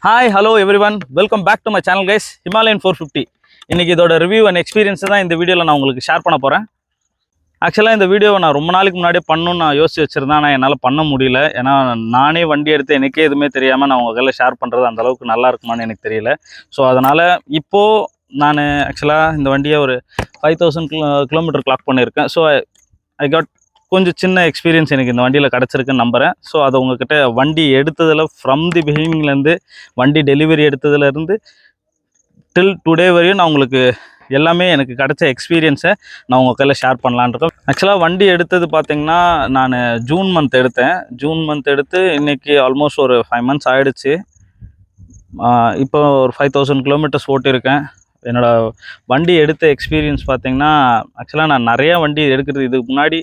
Hi, hello everyone. Welcome back to my channel guys. Himalayan 450. இன்னைக்கு இதோட review and experience தான் இந்த வீடியோவில் நான் உங்களுக்கு ஷேர் பண்ண போகிறேன். ஆக்சுவலாக இந்த வீடியோவை நான் ரொம்ப நாளைக்கு முன்னாடியே பண்ணணும்னு நான் யோசிச்சு வச்சுருந்தேன். ஆனால் என்னால் பண்ண முடியல. ஏன்னா நானே வண்டி எடுத்து எனக்கே எதுவுமே தெரியாமல் நான் உங்கள் கையில் ஷேர் பண்ணுறது அந்தளவுக்கு நல்லா இருக்குமான்னு எனக்கு தெரியல. ஸோ அதனால் இப்போது நான் ஆக்சுவலாக இந்த வண்டியை ஒரு 5000 கிலோமீட்டர் கிளாக் பண்ணியிருக்கேன். ஸோ ஐ காட் கொஞ்சம் சின்ன எக்ஸ்பீரியன்ஸ் எனக்கு இந்த வண்டியில் கிடச்சிருக்குன்னு நம்புகிறேன். ஸோ அதை உங்கள்கிட்ட வண்டி எடுத்ததில் ஃப்ரம் தி பிகினிங்லேருந்து வண்டி டெலிவரி எடுத்ததுலேருந்து டில் டுடே வரையும் நான் உங்களுக்கு எல்லாமே எனக்கு கிடச்ச எக்ஸ்பீரியன்ஸை நான் உங்கள் கையில் ஷேர் பண்ணலான்னு இருக்கேன். ஆக்சுவலாக வண்டி எடுத்தது பார்த்திங்கன்னா நான் ஜூன் மந்த் எடுத்தேன். ஜூன் மந்த் எடுத்து இன்றைக்கி ஆல்மோஸ்ட் ஒரு 5 months ஆகிடுச்சு. இப்போ ஒரு 5000 கிலோமீட்டர்ஸ் ஓட்டியிருக்கேன். என்னோடய வண்டி எடுத்த எக்ஸ்பீரியன்ஸ் பார்த்திங்கன்னா ஆக்சுவலாக நான் நிறையா வண்டி எடுக்கிறது இதுக்கு முன்னாடி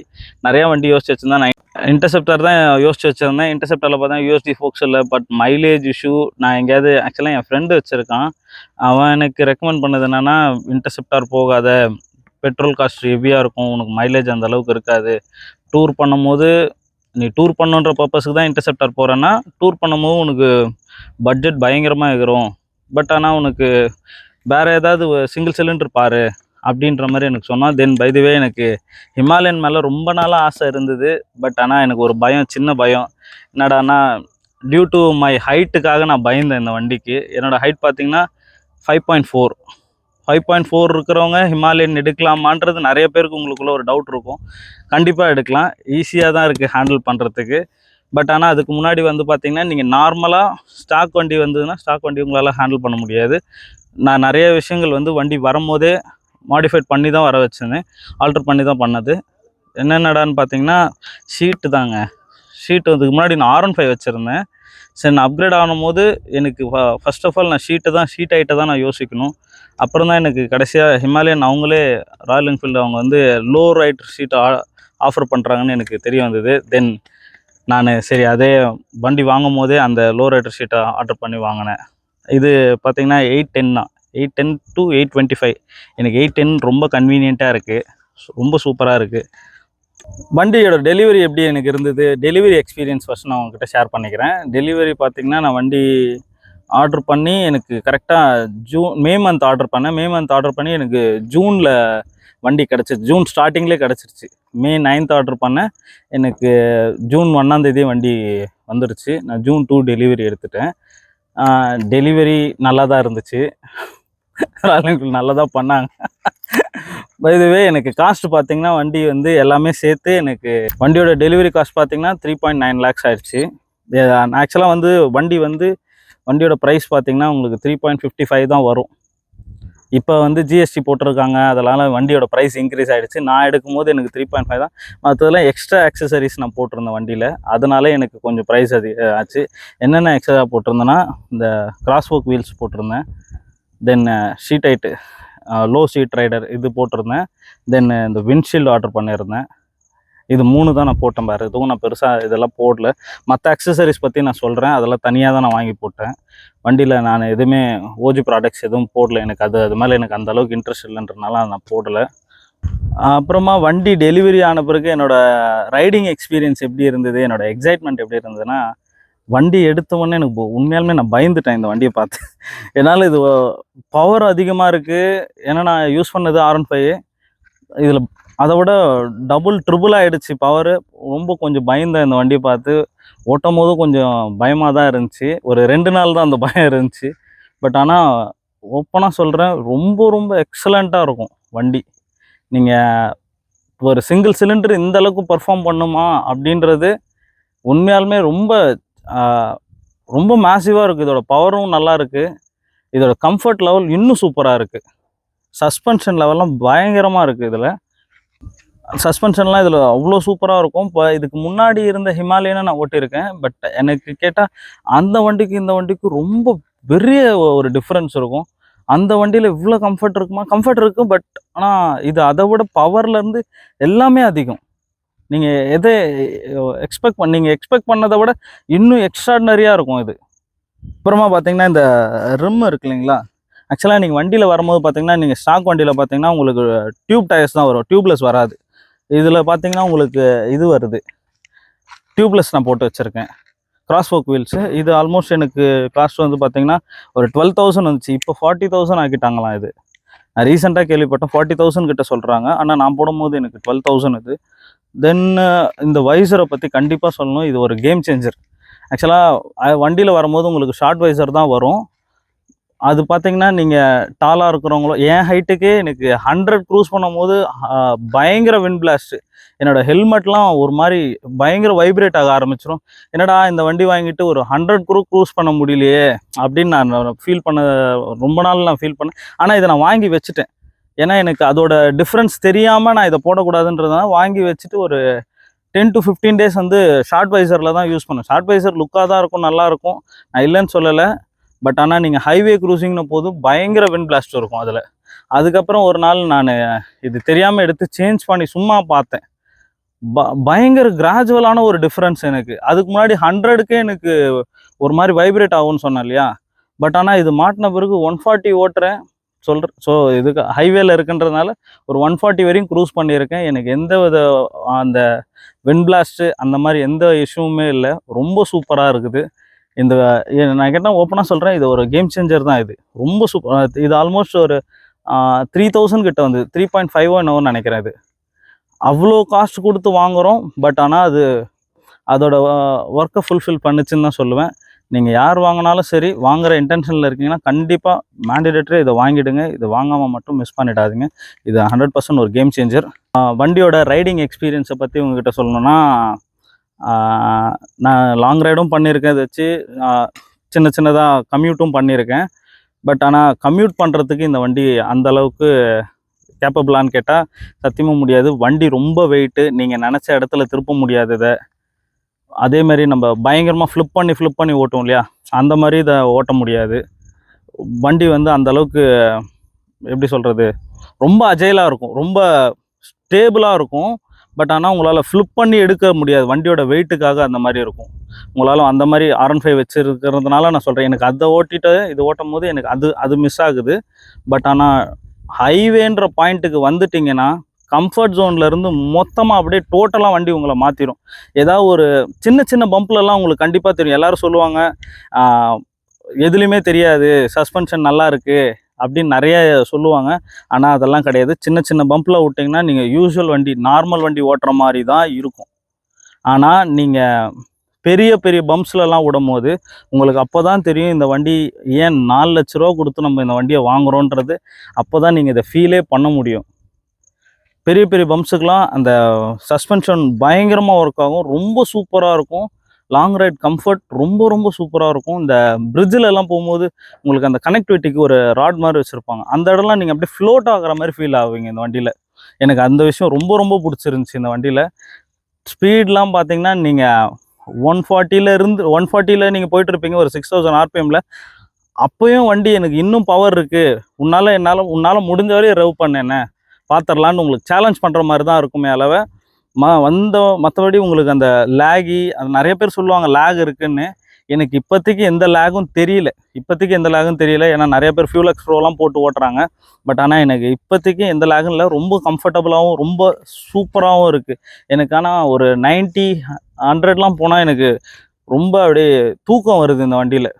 நிறையா வண்டி யோசிச்சு வச்சுருந்தேன். நான் இன்டர்செப்டர் தான் யோசிச்சு வச்சுருந்தேன். இன்டர்செப்டரில் பார்த்தா யூஎஸ்டி ஃபோக்ஸ் இல்லை, பட் மைலேஜ் இஷ்யூ. நான் எங்கேயாவது ஆக்சுவலாக என் ஃப்ரெண்டு வச்சுருக்கான், அவன் எனக்கு ரெக்கமெண்ட் பண்ணது என்னென்னா இன்டர்செப்டார் போகாத, பெட்ரோல் காஸ்ட் ஹெவியாக இருக்கும், உனக்கு மைலேஜ் அந்த அளவுக்கு இருக்காது. டூர் பண்ணும்போது நீ டூர் பண்ணுன்ற பர்பஸுக்கு தான் இன்டர்செப்டார் போகிறேன்னா டூர் பண்ணும்போது உனக்கு பட்ஜெட் பயங்கரமாக எகிரும். பட் ஆனால் உனக்கு வேறு ஏதாவது சிங்கிள் சிலிண்டர் பாரு அப்படின்ற மாதிரி எனக்கு சொன்னால். தென் பை தி வே எனக்கு ஹிமாலயன் மேலே ரொம்ப நாளாக ஆசை இருந்தது. பட் ஆனால் எனக்கு ஒரு பயம், சின்ன பயம். என்னடானா டியூ டு மை ஹைட்டுக்காக நான் பயந்தேன் இந்த வண்டிக்கு. என்னோடய ஹைட் பார்த்திங்கன்னா 5.4 இருக்கிறவங்க ஹிமாலயன் எடுக்கலாமான்றது நிறைய பேருக்கு உங்களுக்குள்ள ஒரு டவுட் இருக்கும். கண்டிப்பாக எடுக்கலாம், ஈஸியாக தான் இருக்குது ஹேண்டில் பண்ணுறதுக்கு. பட் ஆனால் அதுக்கு முன்னாடி வந்து பார்த்திங்கன்னா நீங்கள் நார்மலாக ஸ்டாக் வண்டி வந்ததுன்னா ஸ்டாக் வண்டி உங்களால் ஹேண்டில் பண்ண முடியாது. நான் நிறைய விஷயங்கள் வந்து வண்டி வரும்போதே மாடிஃபைட் பண்ணி தான் வர வச்சுருந்தேன், ஆல்ட்ரு பண்ணி தான் பண்ணது. என்னென்னடான்னு பார்த்தீங்கன்னா ஷீட்டு தாங்க. ஷீட்டு அதுக்கு முன்னாடி நான் R15 வச்சுருந்தேன். சரி, நான் அப்கிரேட் ஆகும்போது எனக்கு ஃபஸ்ட் ஆஃப் ஆல் நான் ஷீட் ஹைட்டை தான் நான் யோசிக்கணும். அப்புறம் தான் எனக்கு கடைசியாக ஹிமாலயன் அவங்களே ராயல் என்ஃபீல்டு அவங்க வந்து லோ ரைட் ஷீட்டை ஆஃபர் பண்ணுறாங்கன்னு எனக்கு தெரிய வந்தது. தென் நான் சரி அதே வண்டி வாங்கும் போதே அந்த லோ ரைட்டர் ஷீட்டை ஆர்டர் பண்ணி வாங்கினேன். இது பார்த்திங்கன்னா 810 தான், 810 to 825. எனக்கு 810 ரொம்ப கன்வீனியண்ட்டாக இருக்குது, ரொம்ப சூப்பராக இருக்குது. வண்டியோட டெலிவரி எப்படி எனக்கு இருந்தது, டெலிவரி எக்ஸ்பீரியன்ஸ் ஃபஸ்ட் நான் உங்ககிட்ட ஷேர் பண்ணிக்கிறேன். டெலிவரி பார்த்திங்கன்னா நான் வண்டி ஆர்டர் பண்ணி எனக்கு கரெக்டாக மே மந்த் ஆர்டர் பண்ணி எனக்கு ஜூனில் வண்டி கிடச்சிருச்சு. ஜூன் ஸ்டார்டிங்லேயே கிடச்சிருச்சு. மே 9th ஆர்டர் பண்ணேன், எனக்கு ஜூன் 1 வண்டி வந்துடுச்சு. நான் ஜூன் 2 டெலிவரி எடுத்துட்டேன். டெலிவரி நல்லா தான் இருந்துச்சு, நல்லா தான் பண்ணாங்க. பை தி வே எனக்கு காஸ்ட் பார்த்திங்கன்னா வண்டி வந்து எல்லாமே சேர்த்து எனக்கு வண்டியோட டெலிவரி காஸ்ட் பார்த்திங்கன்னா 3.9 lakhs ஆயிடுச்சு. ஆக்சுவலாக வந்து வண்டியோட ப்ரைஸ் பார்த்திங்கன்னா உங்களுக்கு 3.55 தான் வரும். இப்போ வந்து ஜிஎஸ்டி போட்டிருக்காங்க, அதனால் வண்டியோட ப்ரைஸ் இன்க்ரீஸ் ஆகிடுச்சு. நான் எடுக்கும்போது எனக்கு 3.5 தான். மற்றதெல்லாம் எக்ஸ்ட்ரா ஆக்சசரிஸ் நான் போட்டிருந்தேன் வண்டியில், அதனால எனக்கு கொஞ்சம் ப்ரைஸ் ஆச்சு. என்னென்ன எக்ஸ்ட்ரா போட்டிருந்தேன்னா இந்த கிராஸ் ஒர்க் வீல்ஸ் போட்டிருந்தேன், then seat height, low seat rider இது போட்டிருந்தேன், தென் இந்த விண்ட்ஷீல்டு ஆர்டர் பண்ணியிருந்தேன். இது 3 தான் நான் போட்டேன் பாரு. எதுவும் நான் பெருசாக இதெல்லாம் போடல. மற்ற அக்சசரிஸ் பற்றி நான் சொல்கிறேன், அதெல்லாம் தனியாக தான் நான் வாங்கி போட்டேன். வண்டியில் நான் எதுவுமே ஓஜி ப்ராடக்ட்ஸ் எதுவும் போடல. எனக்கு அது மேலே எனக்கு அந்தளவுக்கு இன்ட்ரெஸ்ட் இல்லைன்றனால நான் போடலை. அப்புறமா வண்டி டெலிவரி ஆன பிறகு என்னோடய ரைடிங் எக்ஸ்பீரியன்ஸ் எப்படி இருந்தது, என்னோடய எக்ஸைட்மெண்ட் எப்படி இருந்ததுன்னா, வண்டி எடுத்த உடனே எனக்கு உண்மையாலுமே நான் பயந்துட்டேன் இந்த வண்டியை பார்த்து. என்னால் இது பவர் அதிகமாக இருக்குது. ஏன்னா நான் யூஸ் பண்ணது R15, இதில் அதை விட டபுள் ட்ரிபிள் ஆகிடுச்சு பவரு. ரொம்ப கொஞ்சம் பயந்தேன் இந்த வண்டியை பார்த்து. ஓட்டும் போதும் கொஞ்சம் பயமாக தான் இருந்துச்சு. ஒரு 2 நாள் தான் அந்த பயம் இருந்துச்சு. பட் ஆனால் ஓப்பனாக சொல்கிறேன், ரொம்ப ரொம்ப எக்ஸலண்ட்டாக இருக்கும் வண்டி. நீங்கள் ஒரு சிங்கிள் சிலிண்டர் இந்த அளவுக்கு பர்ஃபார்ம் பண்ணுமா அப்படின்றது உண்மையாலுமே ரொம்ப ரொம்ப மேசிவாக இருக்குது. இதோட பவரும் நல்லா இருக்குது. இதோட கம்ஃபர்ட் லெவல் இன்னும் சூப்பராக இருக்குது. சஸ்பென்ஷன் லெவல்லாம் பயங்கரமாக இருக்குது. இதில் சஸ்பென்ஷன்லாம் இதில் அவ்வளோ சூப்பராக இருக்கும். இப்போ இதுக்கு முன்னாடி இருந்த ஹிமாலயனை நான் ஓட்டியிருக்கேன். பட் எனக்கு கேட்டால் அந்த வண்டிக்கு இந்த வண்டிக்கு ரொம்ப பெரிய ஒரு டிஃப்ரென்ஸ் இருக்கும். அந்த வண்டியில் இவ்வளோ கம்ஃபர்ட் இருக்குமா? கம்ஃபர்ட் இருக்கும், பட் ஆனால் இது அதை விட பவர்லேருந்து எல்லாமே அதிகம். நீங்கள் எதை எக்ஸ்பெக்ட் பண்ணதை விட இன்னும் எக்ஸ்ட்ராடினரியாக இருக்கும் இது. அப்புறமா பார்த்தீங்கன்னா இந்த ரிம் இருக்கு இல்லைங்களா, ஆக்சுவலாக நீங்கள் வண்டியில் வரும்போது பார்த்தீங்கன்னா, நீங்கள் ஸ்டாக் வண்டியில் பார்த்தீங்கன்னா உங்களுக்கு டியூப் டயர்ஸ் தான் வரும், டியூப்லெஸ் வராது. இதில் பார்த்தீங்கன்னா உங்களுக்கு இது வருது, டியூப்லெஸ் நான் போட்டு வச்சுருக்கேன். Cross work wheels. இது ஆல்மோஸ்ட் எனக்கு காஸ்ட் வந்து பார்த்தீங்கன்னா ஒரு 12,000 வந்துச்சு. இப்போ 40,000 ஆக்கிட்டாங்களாம் இது. நான் ரீசெண்டாக கேள்விப்பட்டேன் 40,000 கிட்ட சொல்கிறாங்க. ஆனால் நான் போடும்போது எனக்கு 12,000 இது. தென் இந்த வைசரை பற்றி கண்டிப்பாக சொல்லணும். இது ஒரு கேம் சேஞ்சர். ஆக்சுவலாக வண்டியில் வரும்போது உங்களுக்கு ஷார்ட் வைசர் தான் வரும். அது பார்த்தீங்கன்னா நீங்கள் டாலாக இருக்கிறவங்களோ என் ஹைட்டுக்கே எனக்கு 100 க்ரூஸ் பண்ணும்போது பயங்கர விண்ட் பிளாஸ்ட்டு. என்னோடய ஹெல்மெட்லாம் ஒரு மாதிரி பயங்கர வைப்ரேட் ஆக ஆரம்பிச்சிடும். என்னடா இந்த வண்டி வாங்கிட்டு ஒரு 100 க்ரூஸ் பண்ண முடியலையே அப்படின்னு நான் ஃபீல் பண்ண ரொம்ப நாள் நான் ஃபீல் பண்ணேன். ஆனால் இதை நான் வாங்கி வச்சுட்டேன். ஏன்னா எனக்கு அதோட டிஃப்ரென்ஸ் தெரியாமல் நான் இதை போடக்கூடாதுன்றதுனால வாங்கி வச்சுட்டு ஒரு 10 to 15 டேஸ் வந்து ஷார்ட் வைசரில் தான் யூஸ் பண்ணேன். ஷார்ட் வைசர் லுக்காக தான் இருக்கும், நல்லாயிருக்கும், நான் இல்லைன்னு சொல்லலை. பட் ஆனால் நீங்கள் ஹைவே க்ரூசிங்னு போது பயங்கர விண்ட் பிளாஸ்ட் இருக்கும் அதில். அதுக்கப்புறம் ஒரு நாள் நான் இது தெரியாமல் எடுத்து சேஞ்ச் பண்ணி சும்மா பார்த்தேன். பயங்கர கிராஜுவலான ஒரு டிஃப்ரென்ஸ் எனக்கு. அதுக்கு முன்னாடி 100க்கே எனக்கு ஒரு மாதிரி வைப்ரேட் ஆகும்னு சொன்னேன் இல்லையா. பட் ஆனால் இது மாட்டின பிறகு 140 ஓட்டுறேன் சொல்கிறேன். ஸோ இதுக்கு ஹைவேல இருக்குன்றதுனால ஒரு 140 வரையும் க்ரூஸ் பண்ணியிருக்கேன். எனக்கு எந்த வித அந்த விண்ட் பிளாஸ்ட்டு அந்த மாதிரி எந்த இஷ்யூவுமே இல்லை. ரொம்ப சூப்பராக இருக்குது. இந்த நான் கேட்டால் ஓப்பனாக சொல்கிறேன், இது ஒரு கேம் சேஞ்சர் தான். இது ரொம்ப சூப்பர். இது ஆல்மோஸ்ட் ஒரு 3,000 கிட்ட வந்து 3.5 என்னவோன்னு நினைக்கிறேன். இது அவ்வளோ காஸ்ட் கொடுத்து வாங்குகிறோம். பட் ஆனால் அது அதோட ஒர்க்கை ஃபுல்ஃபில் பண்ணுச்சுன்னு தான் சொல்லுவேன். நீங்கள் யார் வாங்கினாலும் சரி, வாங்குகிற இன்டென்ஷனில் இருக்கீங்கன்னா கண்டிப்பாக மேண்டிடேட்டரி இதை வாங்கிடுங்க. இது வாங்காமல் மட்டும் மிஸ் பண்ணிடாதீங்க. இது 100% ஒரு கேம் சேஞ்சர். வண்டியோட ரைடிங் எக்ஸ்பீரியன்ஸை பற்றி உங்ககிட்ட சொல்லணுன்னா, நான் லாங் ரைடும் பண்ணியிருக்கேன். இதை வச்சு சின்ன சின்னதாக கம்யூட்டும் பண்ணியிருக்கேன். பட் ஆனால் கம்யூட் பண்ணுறதுக்கு இந்த வண்டி அந்தளவுக்கு கேப்பபிளான்னு கேட்டால் சத்தியமாக முடியாது. வண்டி ரொம்ப வெயிட்டு, நீங்கள் நினச்ச இடத்துல திருப்ப முடியாது. இதை அதேமாதிரி நம்ம பயங்கரமாக ஃப்ளிப் பண்ணி ஓட்டும் இல்லையா, அந்த மாதிரி இதை ஓட்ட முடியாது. வண்டி வந்து அந்தளவுக்கு எப்படி சொல்கிறது, ரொம்ப அஜைலாக இருக்கும், ரொம்ப ஸ்டேபிளாக இருக்கும். பட் ஆனால் உங்களால் ஃப்ளிப் பண்ணி எடுக்க முடியாது, வண்டியோட வெயிட்டுக்காக அந்த மாதிரி இருக்கும். உங்களால் அந்த மாதிரி R15 வச்சுருக்கிறதுனால நான் சொல்கிறேன். எனக்கு அதை ஓட்டிட்டு இது ஓட்டும் போது எனக்கு அது மிஸ் ஆகுது. பட் ஆனால் ஹைவேன்ற பாயிண்ட்டுக்கு வந்துட்டிங்கன்னா கம்ஃபர்ட் ஜோன்லேருந்து மொத்தமாக அப்படியே டோட்டலாக வண்டி உங்களை மாற்றிடும். ஏதாவது ஒரு சின்ன சின்ன பம்ப்லலாம் உங்களுக்கு கண்டிப்பாக தெரியும். எல்லோரும் சொல்லுவாங்க எதுலேயுமே தெரியாது, சஸ்பென்ஷன் நல்லா இருக்குது அப்படின்னு நிறைய சொல்லுவாங்க. ஆனால் அதெல்லாம் கிடையாது. சின்ன சின்ன பம்பில் விட்டிங்கன்னா நீங்கள் யூஸ்வல் வண்டி, நார்மல் வண்டி ஓட்டுற மாதிரி தான் இருக்கும். ஆனால் நீங்கள் பெரிய பெரிய பம்ப்ஸ்லலாம் விடும் போது உங்களுக்கு அப்போ தான் தெரியும் இந்த வண்டி ஏன் 4 லட்ச ரூபா கொடுத்து நம்ம இந்த வண்டியை வாங்குகிறோன்றது. அப்போ தான் நீங்கள் இதை ஃபீலே பண்ண முடியும். பெரிய பெரிய பம்ப்ஸுக்கெலாம் அந்த சஸ்பென்ஷன் பயங்கரமாக ஒர்க் ஆகும், ரொம்ப சூப்பராக இருக்கும். லாங் ரைட் கம்ஃபர்ட் ரொம்ப ரொம்ப சூப்பராக இருக்கும். இந்த பிரிட்ஜிலெல்லாம் போகும்போது உங்களுக்கு அந்த கனெக்டிவிட்டிக்கு ஒரு ராட் மாதிரி வச்சுருப்பாங்க, அந்த இடம்லாம் நீங்கள் அப்படியே ஃப்ளோட் ஆகிற மாதிரி ஃபீல் ஆகுவீங்க இந்த வண்டியில். எனக்கு அந்த விஷயம் ரொம்ப ரொம்ப பிடிச்சிருந்துச்சி இந்த வண்டியில். ஸ்பீட்லாம் பார்த்தீங்கன்னா நீங்கள் 140ல் நீங்கள் போயிட்டுருப்பீங்க ஒரு 6000 RPMல. அப்போயும் வண்டி எனக்கு இன்னும் பவர் இருக்குது, உன்னால் முடிஞ்ச வரையும் ரெவ் பண்ணேன்னு பார்த்துடலான்னு உங்களுக்கு சேலஞ்ச் பண்ணுற மாதிரி தான் இருக்குமே அளவை மற்றபடி உங்களுக்கு அந்த லேகி, அது நிறைய பேர் சொல்லுவாங்க லேக் இருக்குன்னு. எனக்கு இப்போதைக்கு எந்த லேகும் தெரியல. ஏன்னா நிறைய பேர் ஃபியூல் எக்ஸ் ப்ரோலாம் போட்டு ஓட்டுறாங்க. பட் ஆனால் எனக்கு இப்போதைக்கு எந்த லேகும் இல்லை. ரொம்ப கம்ஃபர்டபுளாகவும் ரொம்ப சூப்பராகவும் இருக்குது எனக்கு. ஆனால் ஒரு 90, 100லாம் போனால் எனக்கு ரொம்ப அப்படியே தூக்கம் வருது இந்த வண்டியில்.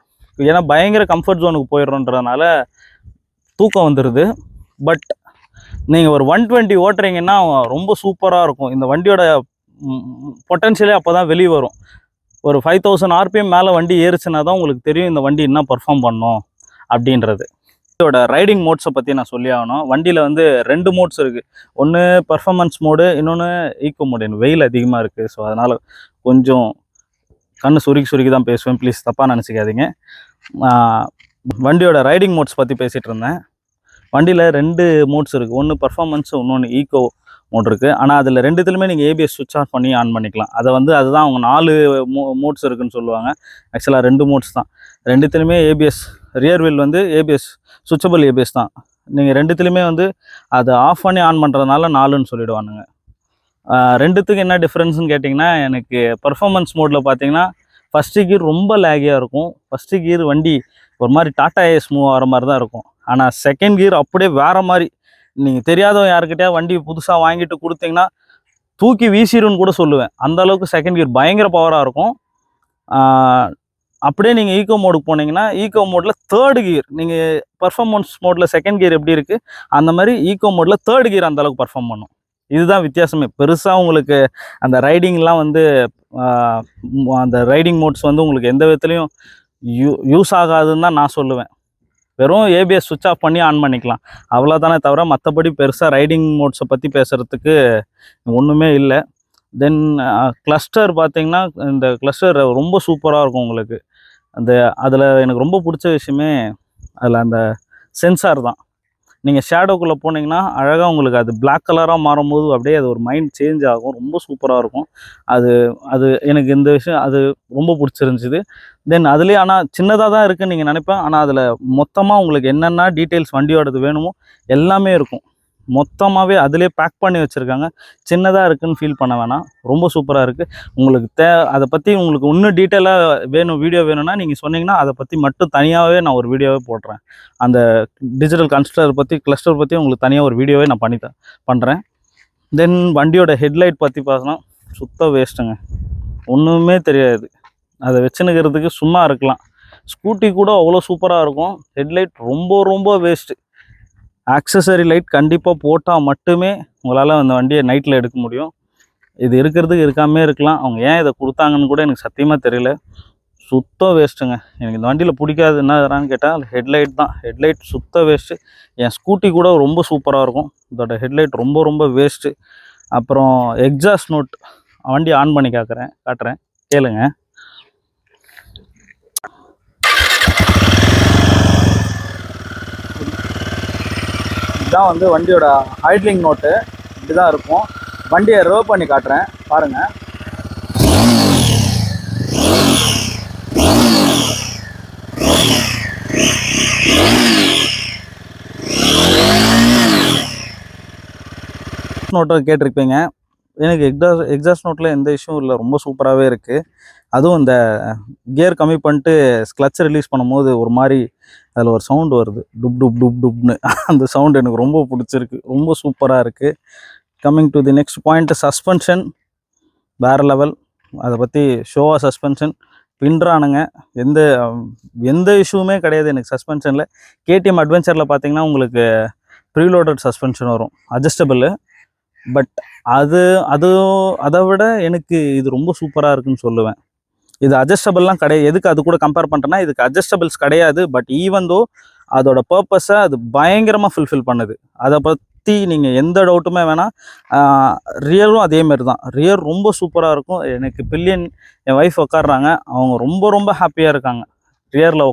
ஏன்னா பயங்கர கம்ஃபர்ட் ஜோனுக்கு போயிடுறோன்றதுனால தூக்கம் வந்துடுது. பட் நீங்கள் ஒரு 120 ஓட்டுறீங்கன்னா ரொம்ப சூப்பராக இருக்கும். இந்த வண்டியோட பொட்டன்ஷியலே அப்போ தான் வெளியே வரும். ஒரு 5000 RPM மேலே வண்டி ஏறுச்சுன்னா தான் உங்களுக்கு தெரியும் இந்த வண்டி என்ன பர்ஃபார்ம் பண்ணும் அப்படின்றது. இதோட ரைடிங் மோட்ஸை பற்றி நான் சொல்லி ஆகணும். வண்டியில் வந்து 2 மோட்ஸ் இருக்குது. ஒன்று பர்ஃபார்மன்ஸ் மோடு, இன்னொன்று ஈக்கோ மோடு. வெயில் அதிகமாக இருக்குது, ஸோ அதனால் கொஞ்சம் கண்ணு சுருக்கி தான் பேசுவேன், ப்ளீஸ் தப்பாக நினச்சிக்காதீங்க. வண்டியோட ரைடிங் மோட்ஸ் பற்றி பேசிகிட்டு இருந்தேன். வண்டியில் 2 மோட்ஸ் இருக்குது. ஒன்று பர்ஃபார்மன்ஸு, இன்னொன்று ஈக்கோ மோட் இருக்குது. ஆனால் அதில் 2த்துலையுமே நீங்கள் ABS சுவிட்ச் ஆஃப் பண்ணி ஆன் பண்ணிக்கலாம். அதுதான் அவங்க 4 மோட்ஸ் இருக்குதுன்னு சொல்லுவாங்க. ஆக்சுவலாக 2 மோட்ஸ் தான். 2த்துலையுமே ABS, ரியர் வீல் வந்து ABS, சுவிட்சபிள் ABS தான். நீங்கள் 2த்துலையுமே வந்து அதை ஆஃப் பண்ணி ஆன் பண்ணுறதுனால 4ன்னு சொல்லிவிடுவானுங்க. 2த்துக்கு என்ன டிஃப்ரென்ஸ்னு கேட்டிங்கன்னா, எனக்கு பர்ஃபார்மன்ஸ் மோடில் பார்த்தீங்கன்னா ஃபஸ்ட்டு கியர் ரொம்ப லேகியாக இருக்கும். ஃபஸ்ட்டு கியர் வண்டி ஒரு மாதிரி டாட்டா ஏஸ் மூவ் ஆகிற மாதிரி தான் இருக்கும். ஆனால் செகண்ட் கியர் அப்படியே வேறு மாதிரி. நீங்கள் தெரியாதவங்க யாருக்கிட்டே வண்டி புதுசாக வாங்கிட்டு கொடுத்தீங்கன்னா தூக்கி வீசிடுன்னு கூட சொல்லுவேன். அந்த அளவுக்கு செகண்ட் கியர் பயங்கர பவராக இருக்கும். அப்படியே நீங்கள் ஈகோ மோடுக்கு போனீங்கன்னா ஈகோ மோடில் தேர்ட் கியர், நீங்கள் பர்ஃபார்மன்ஸ் மோடில் செகண்ட் கியர் எப்படி இருக்குது அந்த மாதிரி ஈகோ மோடில் தேர்ட் கியர் அந்தளவுக்கு பர்ஃபார்ம் பண்ணும். இதுதான் வித்தியாசமே. பெருசாக உங்களுக்கு அந்த ரைடிங்லாம் வந்து அந்த ரைடிங் மோட்ஸ் வந்து உங்களுக்கு எந்த விதத்துலையும் யூஸ் ஆகாதுன்னு தான் நான் சொல்லுவேன். வெறும் ஏபிஎஸ் சுவிட்ச் ஆஃப் பண்ணி ஆன் பண்ணிக்கலாம், அவ்வளோதானே தவிர மற்றபடி பெருசாக ரைடிங் மோட்ஸை பற்றி பேசுகிறதுக்கு ஒன்றுமே இல்லை. தென் கிளஸ்டர் பார்த்தீங்கன்னா இந்த கிளஸ்டர் ரொம்ப சூப்பராக இருக்கும் உங்களுக்கு. அதில் எனக்கு ரொம்ப பிடிச்ச விஷயமே அதில் அந்த சென்சார் தான். நீங்கள் ஷேடோக்குள்ளே போனீங்கன்னா அழகாக உங்களுக்கு அது பிளாக் கலராக மாறும்போது அப்படியே அது ஒரு மைண்ட் சேஞ்ச் ஆகும், ரொம்ப சூப்பராக இருக்கும். அது எனக்கு இந்த விஷயம் அது ரொம்ப பிடிச்சிருந்துச்சிது. தென் அதுலேயே ஆனால் சின்னதாக தான் இருக்குதுன்னு நீங்கள் நினைப்பேன், ஆனால் அதில் மொத்தமாக உங்களுக்கு என்னென்ன டீட்டெயில்ஸ் வண்டியோடது வேணுமோ எல்லாமே இருக்கும். மொத்தமாகவே அதிலே பேக் பண்ணி வச்சுருக்காங்க. சின்னதாக இருக்குதுன்னு ஃபீல் பண்ண வேணாம், ரொம்ப சூப்பராக இருக்குது. உங்களுக்கு அதை பற்றி உங்களுக்கு இன்னும் டீட்டெயிலாக வேணும், வீடியோ வேணும்னா நீங்கள் சொன்னீங்கன்னா அதை பற்றி மட்டும் தனியாகவே நான் ஒரு வீடியோவே போடுறேன். அந்த டிஜிட்டல் கிளஸ்டர் பற்றி உங்களுக்கு தனியாக ஒரு வீடியோவே நான் பண்ணுறேன். தென் வண்டியோட ஹெட்லைட் பற்றி பார்த்தோன்னா சுத்த வேஸ்ட்டுங்க, ஒன்றுமே தெரியாது. அதை வச்சுன்னுக்கிறதுக்கு சும்மா இருக்கலாம். ஸ்கூட்டி கூட அவ்வளோ சூப்பராக இருக்கும், ஹெட்லைட் ரொம்ப ரொம்ப வேஸ்ட்டு. ஆக்சசரி லைட் கண்டிப்பாக போட்டால் மட்டுமே உங்களால் அந்த வண்டியை நைட்டில் எடுக்க முடியும். இது இருக்கிறதுக்கு இருக்காமே இருக்கலாம். அவங்க ஏன் இதை கொடுத்தாங்கன்னு கூட எனக்கு சத்தியமாக தெரியல. சுத்தம் வேஸ்ட்டுங்க. எனக்கு இந்த வண்டியில் பிடிக்காது என்னன்னு கேட்டால் ஹெட்லைட் தான். ஹெட்லைட் சுத்த வேஸ்ட்டு. என் ஸ்கூட்டி கூட ரொம்ப சூப்பராக இருக்கும், இதோட ஹெட்லைட் ரொம்ப ரொம்ப வேஸ்ட்டு. அப்புறம் எக்ஸாஸ்ட் நோட் வண்டி ஆன் பண்ணி காட்டுறேன், கேளுங்க. இதுதான் வந்து வண்டியோட ஐட்லிங் நோட்டு, இப்படி தான் இருக்கும். வண்டியை ரோவ் பண்ணி காட்டுறேன் பாருங்கள். நோட்டை கேட்டிருப்பீங்க. எனக்கு எக்ஸாஸ்ட் நோட்டில் எந்த இஷ்யூவும் இல்லை, ரொம்ப சூப்பராகவே இருக்குது. அதுவும் இந்த கியர் கம்மி பண்ணிட்டு கிளட்ச் ரிலீஸ் பண்ணும்போது ஒரு மாதிரி அதில் ஒரு சவுண்டு வருது, டுப் டுப் டுப் டுப்னு. அந்த சவுண்டு எனக்கு ரொம்ப பிடிச்சிருக்கு, ரொம்ப சூப்பராக இருக்குது. Coming to the next point, suspension வேறு லெவல். அதை பற்றி ஷோவா சஸ்பென்ஷன் பின்றானுங்க, எந்த இஷ்யூவுமே கிடையாது எனக்கு சஸ்பென்ஷனில். கேடிஎம் அட்வென்ச்சரில் பார்த்தீங்கன்னா உங்களுக்கு ப்ரீலோடட் சஸ்பென்ஷன் வரும், அட்ஜஸ்டபிள். பட் அதை விட எனக்கு இது ரொம்ப சூப்பராக இருக்குன்னு சொல்லுவேன். இது அட்ஜஸ்டபிள்லாம் கிடையாது. எதுக்கு அது கூட கம்பேர் பண்ணுறேன்னா, இதுக்கு அட்ஜஸ்டபிள்ஸ் கிடையாது. பட் ஈவன் தோ அதோட பர்பஸை அது பயங்கரமாக ஃபுல்ஃபில் பண்ணுது. அதை பற்றி நீங்கள் எந்த டவுட்டுமே வேணாம். ரியரும் அதேமாரி தான், ரியர் ரொம்ப சூப்பராக இருக்கும். எனக்கு பில்லியன் என் ஒய்ஃப் உட்காடுறாங்க, அவங்க ரொம்ப ரொம்ப ஹாப்பியாக இருக்காங்க. ரியரில்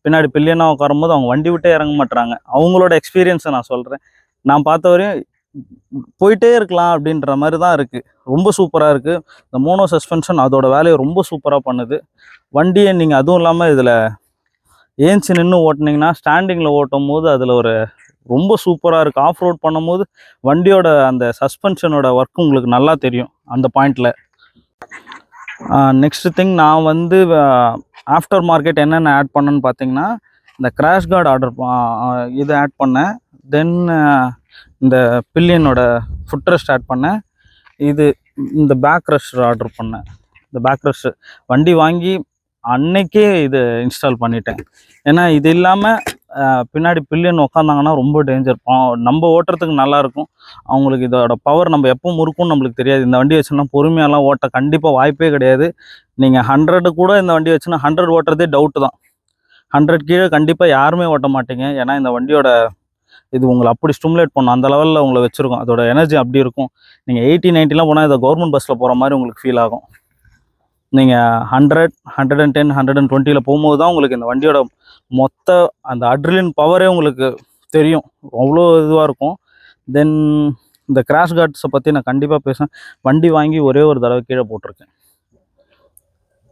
பின்னாடி பில்லியனாக உட்காரும் போது அவங்க வண்டி விட்டே இறங்க மாட்டுறாங்க. அவங்களோட எக்ஸ்பீரியன்ஸை நான் சொல்கிறேன். நான் பார்த்த வரையும் போயிட்டே இருக்கலாம் அப்படின்ற மாதிரி தான் இருக்குது, ரொம்ப சூப்பராக இருக்குது. இந்த மோனோ சஸ்பென்ஷன் அதோட வேலையை ரொம்ப சூப்பராக பண்ணுது. வண்டியை நீங்கள் அதுவும் இல்லாமல் இதில் ஏஞ்சி நின்று ஓட்டினீங்கன்னா, ஸ்டாண்டிங்கில் ஓட்டும் போது அதில் ஒரு ரொம்ப சூப்பராக இருக்குது. ஆஃப் ரோட் பண்ணும் போது வண்டியோட அந்த சஸ்பென்ஷனோட ஒர்க் உங்களுக்கு நல்லா தெரியும் அந்த பாயிண்டில். நெக்ஸ்ட் திங், நான் வந்து ஆஃப்டர் மார்க்கெட் என்னென்ன ஆட் பண்ணேன்னு பார்த்தீங்கன்னா, இந்த கிராஷ் கார்டு இதை ஆட் பண்ணேன். தென் இந்த பில்லியனோட ஃபுட்ரெஸ்ட் ஆட் பண்ணேன். இந்த பேக் ரெஸ்ட் ஆர்டர் பண்ணேன். இந்த பேக் ரெஸ்ட் வண்டி வாங்கி அன்னைக்கே இது இன்ஸ்டால் பண்ணிட்டேன். ஏன்னா இது இல்லாமல் பின்னாடி பில்லியன் உட்காந்தாங்கன்னா ரொம்ப டேஞ்சர். நம்ம ஓட்டுறதுக்கு நல்லாயிருக்கும், அவங்களுக்கு இதோட பவர் நம்ம எப்போ முறுக்கும்னு நம்மளுக்கு தெரியாது. இந்த வண்டி வச்சுன்னா பொறுமையாலாம் ஓட்ட கண்டிப்பாக வாய்ப்பே கிடையாது. நீங்கள் 100 கூட இந்த வண்டி வச்சுன்னா 100 ஓட்டுறதே டவுட்டு தான். 100 கீழே கண்டிப்பாக யாருமே ஓட்ட மாட்டீங்க. ஏன்னா இந்த வண்டியோட இது உங்களை அப்படி ஸ்டிமுலேட் பண்ணும், அந்த லெவலில் உங்களை வச்சுருக்கும். அதோட எனர்ஜி அப்படி இருக்கும். நீங்கள் 80, 90லாம் போனால் இதை கவர்மெண்ட் பஸ்ஸில் போகிற மாதிரி உங்களுக்கு ஃபீல் ஆகும். நீங்கள் 100, 110, 120 போகும்போது தான் உங்களுக்கு இந்த வண்டியோட மொத்த அந்த அட்ரிலின் பவரே உங்களுக்கு தெரியும், அவ்வளோ இதுவாக இருக்கும். தென் இந்த கிராஷ் கார்ட்ஸை பற்றி நான் கண்டிப்பாக பேசுவேன். வண்டி வாங்கி ஒரே ஒரு தடவை கீழே போட்டிருக்கேன்.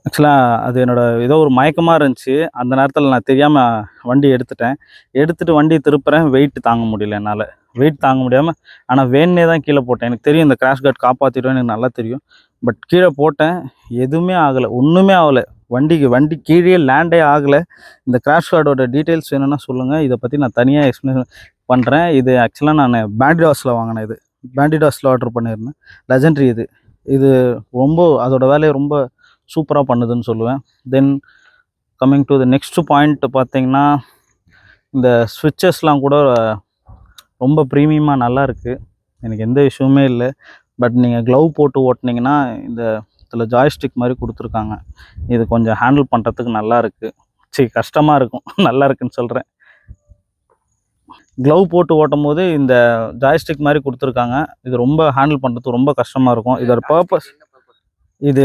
ஆக்சுவலாக அது ஏதோ ஒரு மயக்கமாக இருந்துச்சு. அந்த நேரத்தில் நான் தெரியாமல் வண்டி எடுத்துகிட்டு வண்டி திருப்புறேன். வெயிட் தாங்க முடியல என்னால். வெயிட் தாங்க முடியாமல் ஆனால் வேணே தான் கீழே போட்டேன். எனக்கு தெரியும் இந்த கிராஷ் கார்ட் காப்பாற்றிடுவேன், எனக்கு நல்லா தெரியும். பட் கீழே போட்டேன், எதுவுமே ஆகலை, ஒன்றுமே ஆகலை. வண்டி கீழே லேண்டே ஆகலை. இந்த கிராஷ் கார்டோட டீட்டெயில்ஸ் வேணும்னா சொல்லுங்கள், இதை பற்றி நான் தனியாக எக்ஸ்பிளைன் பண்ணுறேன். இது ஆக்சுவலாக நான் பேண்டிடாஸில் வாங்கினேன். இது பேண்டிடாஸில் ஆர்டர் பண்ணியிருந்தேன், லெஜெண்ட்ரி. இது ரொம்ப அதோட வேலையை ரொம்ப சூப்பராக பண்ணுதுன்னு சொல்லுவேன். Then coming to the next point பார்த்தீங்கன்னா, இந்த ஸ்விட்சஸ்லாம் கூட ரொம்ப ப்ரீமியமாக நல்லா இருக்குது. எனக்கு எந்த இஷ்யூமே இல்லை. பட் நீங்கள் க்ளவ் போட்டு ஓட்டினீங்கன்னா இதில் ஜாய்ஸ்டிக் மாதிரி கொடுத்துருக்காங்க. இது கொஞ்சம் ஹேண்டில் பண்ணுறதுக்கு நல்லா இருக்குது. கஷ்டமாக இருக்கும். நல்லா இருக்குன்னு சொல்கிறேன். க்ளவ் போட்டு ஓட்டும் போது இந்த ஜாய்ஸ்டிக் மாதிரி கொடுத்துருக்காங்க. இது ரொம்ப ஹேண்டில் பண்ணுறதுக்கு ரொம்ப கஷ்டமாக இருக்கும். இதோட பர்பஸ் இது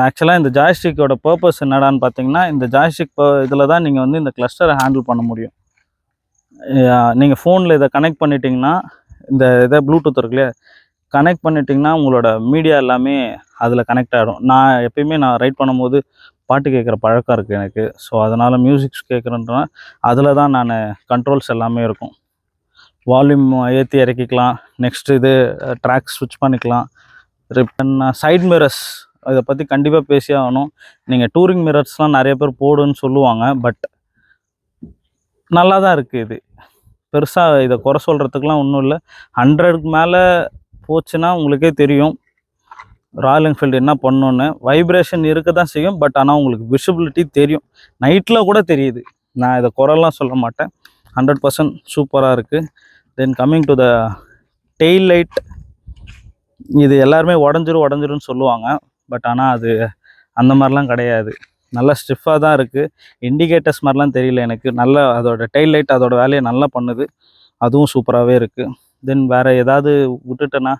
ஆக்சுவலாக இந்த ஜாய்ஸ்டிக்கோட பர்பஸ் என்னடான்னு பார்த்தீங்கன்னா, இந்த ஜாய்ஸ்டிக் இதில் தான் நீங்கள் வந்து இந்த கிளஸ்டரை ஹேண்டில் பண்ண முடியும். நீங்கள் ஃபோனில் இதை கனெக்ட் பண்ணிட்டீங்கன்னா, இந்த இதை ப்ளூடூத் இருக்குல்லையா, கனெக்ட் பண்ணிட்டிங்கன்னா உங்களோட மீடியா எல்லாமே அதில் கனெக்ட் ஆகிடும். நான் எப்பயுமே ரைட் பண்ணும்போது பாட்டு கேட்குற பழக்கம் இருக்குது எனக்கு. ஸோ அதனால் மியூசிக்ஸ் கேட்குறேன்றனா அதில் தான் நான் கண்ட்ரோல்ஸ் எல்லாமே இருக்கும். வால்யூம் ஏற்றி இறக்கிக்கலாம். நெக்ஸ்ட்டு இது ட்ராக் ஸ்விட்ச் பண்ணிக்கலாம். சைட் மிரர்ஸ் இதை பற்றி கண்டிப்பாக பேசியே ஆகணும். நீங்கள் டூரிங் மிரர்ஸ்லாம் நிறைய பேர் போடுன்னு சொல்லுவாங்க. பட் நல்லா தான் இருக்குது. இது பெருசாக இதை குறை சொல்கிறதுக்கெலாம் ஒன்றும் இல்லை. 100க்கு மேலே போச்சுன்னா உங்களுக்கே தெரியும் ராயல் என்ஃபீல்டு என்ன பண்ணணுன்னு. வைப்ரேஷன் இருக்க தான் செய்யும். பட் ஆனால் உங்களுக்கு விசிபிலிட்டி தெரியும். நைட்டில் கூட தெரியுது. நான் இதை குறைலாம் சொல்ல மாட்டேன். 100% சூப்பராக இருக்குது. Then coming to the tail light, இது எல்லாருமே உடஞ்சிருன்னு சொல்லுவாங்க. பட் ஆனால் அது அந்த மாதிரிலாம் கிடையாது. நல்லா ஸ்டிஃபாக தான் இருக்குது. இண்டிகேட்டர்ஸ் மாதிரிலாம் தெரியல எனக்கு. நல்லா அதோட டெயில் லைட் அதோட வேலையை நல்லா பண்ணுது. அதுவும் சூப்பராகவே இருக்குது. தென் வேறு ஏதாவது விட்டுட்டேன்னா,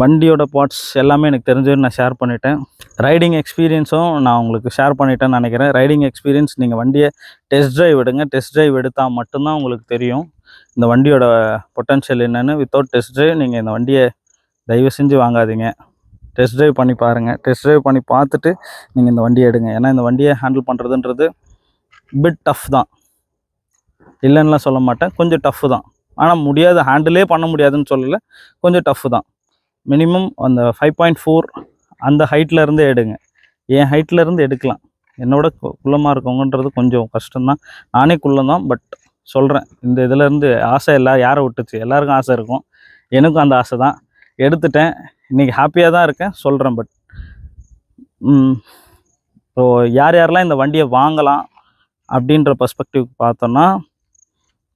வண்டியோட பார்ட்ஸ் எல்லாமே எனக்கு தெரிஞ்சது நான் ஷேர் பண்ணிட்டேன். ரைடிங் எக்ஸ்பீரியன்ஸும் நான் உங்களுக்கு ஷேர் பண்ணிட்டேன்னு நினைக்கிறேன். ரைடிங் எக்ஸ்பீரியன்ஸ் நீங்கள் வண்டியை டெஸ்ட் ட்ரைவ் எடுங்க. டெஸ்ட் ட்ரைவ் எடுத்தால் மட்டும்தான் உங்களுக்கு தெரியும் இந்த வண்டியோட பொட்டன்ஷியல் என்னென்னு. வித்தவுட் டெஸ்ட் ட்ரைவ் நீங்கள் இந்த வண்டியை தயவு செஞ்சு வாங்காதீங்க. டெஸ்ட் ட்ரைவ் பண்ணி பாருங்கள். டெஸ்ட் ட்ரைவ் பண்ணி பார்த்துட்டு நீங்கள் இந்த வண்டியை எடுங்க. ஏன்னா இந்த வண்டியை ஹேண்டில் பண்ணுறதுன்றது பிட் டஃப் தான், இல்லைன்னுலாம் சொல்ல மாட்டேன். கொஞ்சம் டஃப்பு தான். ஆனால் முடியாது, ஹேண்டிலே பண்ண முடியாதுன்னு சொல்லலை, கொஞ்சம் டஃப்பு தான். மினிமம் அந்த 5.4 அந்த ஹைட்லேருந்து எடுங்க. என் ஹைட்லேருந்து எடுக்கலாம். என்னோட குள்ளமாக இருக்கவங்கன்றது கொஞ்சம் கஷ்டம்தான். நானே குள்ளம் தான். பட் சொல்கிறேன், இந்த இதிலேருந்து ஆசை யாரை விட்டுச்சு? எல்லாருக்கும் ஆசை இருக்கும். எனக்கும் அந்த ஆசை தான். எடுத்துட்டேன். இன்றைக்கி ஹாப்பியாக தான் இருக்கேன், சொல்கிறேன். பட் ஸோ யாரெல்லாம் இந்த வண்டியை வாங்கலாம் அப்படின்ற பெர்ஸ்பெக்டிவ் பார்த்தோன்னா,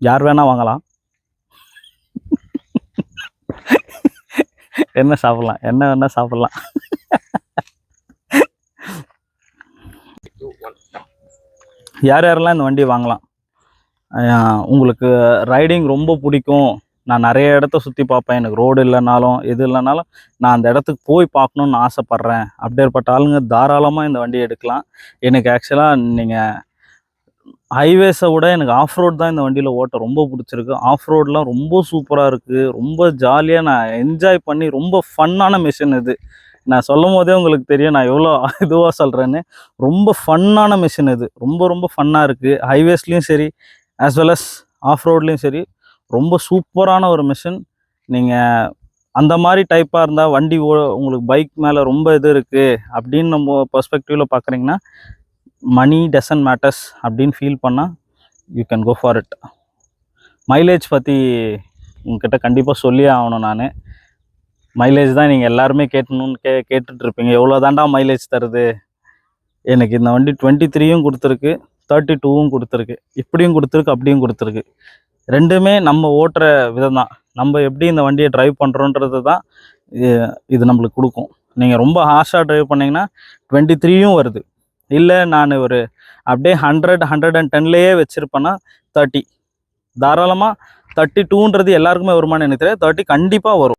யார் வேணால் வாங்கலாம். என்ன சாப்பிட்லாம், என்ன வேணால் சாப்பிட்லாம். யாரெல்லாம் இந்த வண்டியை வாங்கலாம். உங்களுக்கு ரைடிங் ரொம்ப பிடிக்கும், நான் நிறைய இடத்த சுற்றி பார்ப்பேன், எனக்கு ரோடு இல்லைனாலும் எது இல்லைனாலும் நான் அந்த இடத்துக்கு போய் பார்க்கணுன்னு ஆசைப்பட்றேன், அப்படிப்பட்ட ஆளுங்க தாராளமாக இந்த வண்டியை எடுக்கலாம். எனக்கு ஆக்சுவலாக நீங்கள் ஹைவேஸை விட எனக்கு ஆஃப் ரோட் தான் இந்த வண்டியில் ஓட்ட ரொம்ப பிடிச்சிருக்கு. ஆஃப் ரோடெலாம் ரொம்ப சூப்பராக இருக்குது. ரொம்ப ஜாலியாக நான் என்ஜாய் பண்ணி, ரொம்ப ஃபன்னான மிஷின் இது. நான் சொல்லும் போதே உங்களுக்கு தெரியும் நான் எவ்வளோ இதுவாக சொல்கிறேன்னு. ரொம்ப ஃபன்னான மிஷின் இது. ரொம்ப ஃபன்னாக இருக்குது. ஹைவேஸ்லேயும் சரி, ஆஸ் வெல் அஸ் ஆஃப் ரோட்லேயும் சரி, ரொம்ப சூப்பரான ஒரு மிஷின். நீங்கள் அந்த மாதிரி டைப்பாக இருந்தால், வண்டி உங்களுக்கு பைக் மேலே ரொம்ப இது இருக்குது அப்படின்னு நம்ம பெர்ஸ்பெக்டிவில் பார்க்குறீங்கன்னா, மணி டசன்ட் மேட்டர்ஸ் அப்படின்னு ஃபீல் பண்ணால் you can go for it. Mileage பற்றி உங்ககிட்ட கண்டிப்பாக சொல்லியே ஆகணும். நான் மைலேஜ் தான் நீங்கள் எல்லாருமே கேட்டுட்ருப்பீங்க, எவ்வளோ தாண்டா மைலேஜ் தருது? எனக்கு இந்த வண்டி 23யும் கொடுத்துருக்கு, 32வும் கொடுத்துருக்கு. இப்படியும் கொடுத்துருக்கு, அப்படியும் கொடுத்துருக்கு. ரெண்டுமே நம்ம ஓட்டுற விதம் தான். நம்ம எப்படி இந்த வண்டியை ட்ரைவ் பண்ணுறோன்றது தான் இது நம்மளுக்கு கொடுக்கும். நீங்கள் ரொம்ப ஹார்ஷாக ட்ரைவ் பண்ணிங்கன்னா 23யும் வருது. இல்லை நான் ஒரு அப்படியே 110லேயே வச்சுருப்பேன்னா 30. தாராளமாக 32ன்றது எல்லாருக்குமே வருமானு எனக்கு தெரியாது. 30 கண்டிப்பாக வரும்.